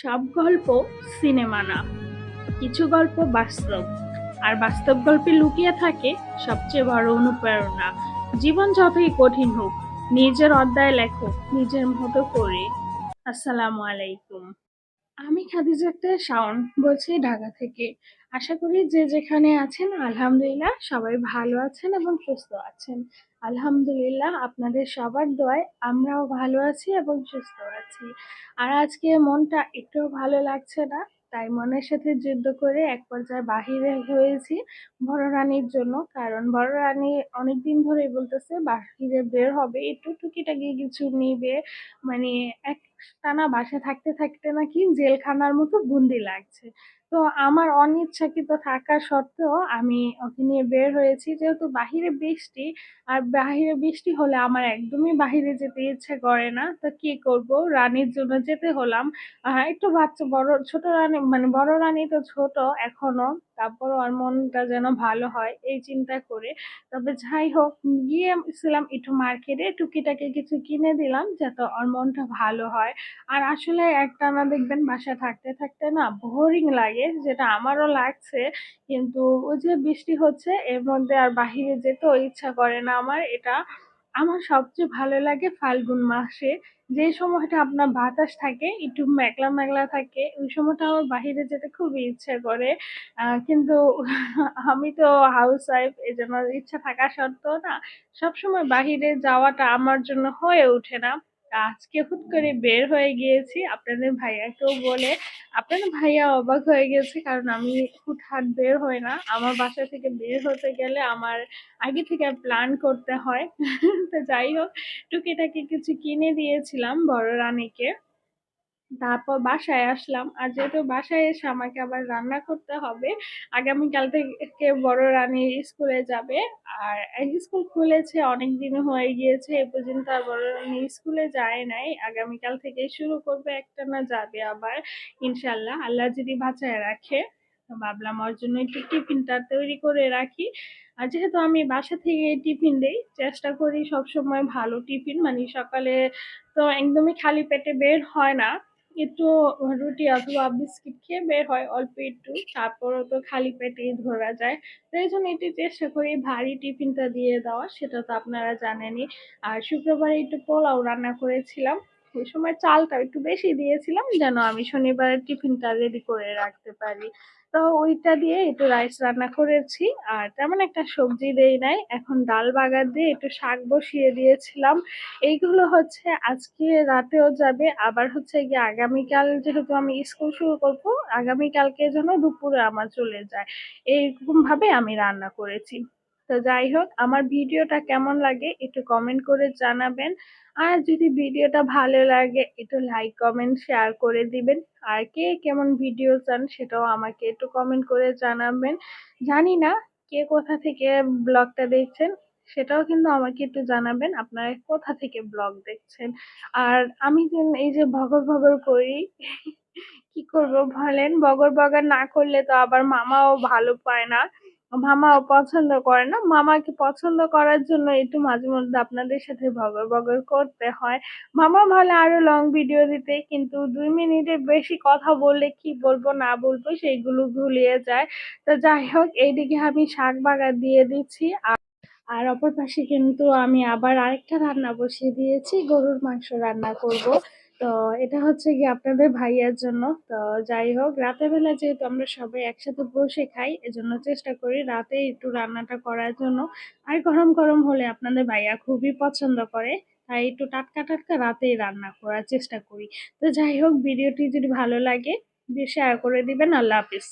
সব গল্প সিনেমা না, কিছু গল্প বাস্তব। আর বাস্তব গল্পে লুকিয়ে থাকে সবচেয়ে বড় অনুপ্রেরণা। জীবন যতই কঠিন হোক, নিজের অধ্যায় লেখো নিজের মতো করে। আসসালামু আলাইকুম। আমি খাদিজা আক্তার শাওন বলছি ঢাকা থেকে। আশা করি যে যেখানে আছেন আলহামদুলিল্লাহ সবাই ভালো আছেন এবং সুস্থ আছেন। আলহামদুলিল্লাহ আপনাদের সবার দোয়ায় আমরাও ভালো আছি এবং সুস্থ আছি। আর আজকে মনটা একটু ভালো লাগছে না, তাই মনের সাথে যুদ্ধ করে এক পর্যায়ে বাহিরে হয়েছি বড় রানীর জন্য। কারণ বড় রানী অনেকদিন ধরেই বলতেছে বাহিরে বের হবে, একটু টুকিটাকি কিছু নিবে। মানে একটানা বাসায় থাকতে থাকতে নাকি জেলখানার মতো বন্দি লাগছে। তো আমার অনিচ্ছাকৃত থাকা সত্ত্বেও আমি ওকে নিয়ে বের হয়েছি, যেহেতু বাহিরে বৃষ্টি। আর বাহিরে বৃষ্টি হলে আমার একদমই বাহিরে যেতে ইচ্ছে করে না, তো কি করব, রানীর জন্য যেতে হলাম। একটু বাচ্চা বড় ছোট রানী, মানে বড় রানী তো ছোট এখনো, তারপর ওর মনটা যেন ভালো হয় এই চিন্তা করে। তবে যাই হোক, গিয়েছিলাম একটু মার্কেটে, টুকিটাকি কিছু কিনে দিলাম যাতে ওর মনটা ভালো হয়। আর আসলে একটানা দেখবেন বাসায় থাকতে থাকতে না বোরিং লাগে, যেটা আমারও লাগছে। কিন্তু ওই যে বৃষ্টি হচ্ছে এর মধ্যে আর বাহিরে যেতেও ইচ্ছা করে না আমার। এটা আমার সবচেয়ে ভালো লাগে ফাল্গুন মাসে, যে সময়টা আপনার বাতাস থাকে, একটু মেঘলা মেঘলা থাকে, ওই সময়টা আমার বাহিরে যেতে খুবই ইচ্ছে করে। কিন্তু আমি তো হাউস ওয়াইফ, এই জন্য ইচ্ছা থাকা সত্ত্বেও না সবসময় বাহিরে যাওয়াটা আমার জন্য হয়ে ওঠে না। আজকে হুট করে বের হয়ে গিয়েছি আপনাদের ভাইয়াকেও বলে। আপনাদের ভাইয়া অবাক হয়ে গেছে, কারণ আমি হুটহাট বের হই না। আমার বাসা থেকে বের হতে গেলে আমার আগে থেকে প্ল্যান করতে হয়। তো যাই হোক, টুকিটাকি কিছু কিনে দিয়েছিলাম বড় রানীকে। তারপর বাসায় আসলাম, আর যেহেতু বাসায় এসে আমাকে আবার রান্না করতে হবে। আগামীকাল থেকে বড় রানী স্কুলে যাবে। আর স্কুল খুলেছে অনেক দিন হয়ে গিয়েছে, এ পর্যন্ত আর বড় রানী স্কুলে যায় নাই। আগামীকাল থেকে শুরু করবে, একটানা যাবে আবার ইনশাল্লাহ, আল্লাহ যদি বাঁচায় রাখে। তো ভাবলাম ওর জন্য একটু টিফিনটা তৈরি করে রাখি। আর যেহেতু আমি বাসা থেকে টিফিন দেই, চেষ্টা করি সবসময় ভালো টিফিন, মানে সকালে তো একদমই খালি পেটে বের হয় না, একটু রুটি অথবা বিস্কিট খেয়ে বের হয় অল্প একটু, তারপরও তো খালি পেটেই ধরা যায়। তো এই জন্য একটু চেষ্টা করি ভারী টিফিনটা দিয়ে দেওয়া, সেটা তো আপনারা জানেনই। আর শুক্রবারে একটু পোলাও রান্না করেছিলাম, ওই সময় চালটা একটু বেশি দিয়েছিলাম যেন আমি শনিবারের টিফিনটা রেডি করে রাখতে পারি। তো ওইটা দিয়ে একটু রাইস রান্না করেছি। আর তেমন একটা সবজি দেই নাই, এখন ডাল বাগার দিয়ে একটু শাক বসিয়ে দিয়েছিলাম। এইগুলো হচ্ছে আজকে রাতেও যাবে, আবার হচ্ছে গিয়ে আগামীকাল যেহেতু আমি স্কুল শুরু করব, আগামীকালকে যেন দুপুরে আমার চলে যায়, এইরকম ভাবে আমি রান্না করেছি। তো যাই হোক, আমার ভিডিওটা কেমন লাগে একটু কমেন্ট করে জানাবেন। আর যদি ভিডিওটা ভালো লাগে একটু লাইক কমেন্ট শেয়ার করে দিবেন। আর কে কেমন ভিডিও চান সেটাও আমাকে একটু কমেন্ট করে জানাবেন। জানি না কে কোথা থেকে ব্লগটা দেখছেন, সেটাও কিন্তু আমাকে একটু জানাবেন আপনারা কোথা থেকে ব্লগ দেখছেন। আর আমি যে এই যে ভগর ভগর করি, কি করব বলেন, বগর বগর না করলে তো আবার মামাও ভালো পায় না, মামাও পছন্দ করে না। মামাকে পছন্দ করার জন্য একটু মাঝে মধ্যে আপনাদের সাথে বগর বগর করতে হয়। মামা ভালো আরো লং ভিডিও দিতে, কিন্তু 2 মিনিটের বেশি কথা বললে কি বলবো না বলবো সেইগুলো ভুলিয়ে যায়। তো যাই হোক, এইদিকে আমি শাক বাগা দিয়ে দিচ্ছি। আর অপর পাশে কিন্তু আমি আবার আরেকটা রান্না বসিয়ে দিয়েছি, গরুর মাংস রান্না করব। তো এটা হচ্ছে কি আপনাদের ভাইয়ার জন্য। তো যাই হোক, রাতের বেলা যেহেতু আমরা সবাই একসাথে বসে খাই, এজন্য চেষ্টা করি রাতে একটু রান্নাটা করার জন্য। আর গরম গরম হলে আপনাদের ভাইয়া খুবই পছন্দ করে, তাই একটু টাটকা টাটকা রাতেই রান্না করার চেষ্টা করি। তো যাই হোক, ভিডিওটি যদি ভালো লাগে শেয়ার করে দিবেন। আল্লাহ হাফিজ।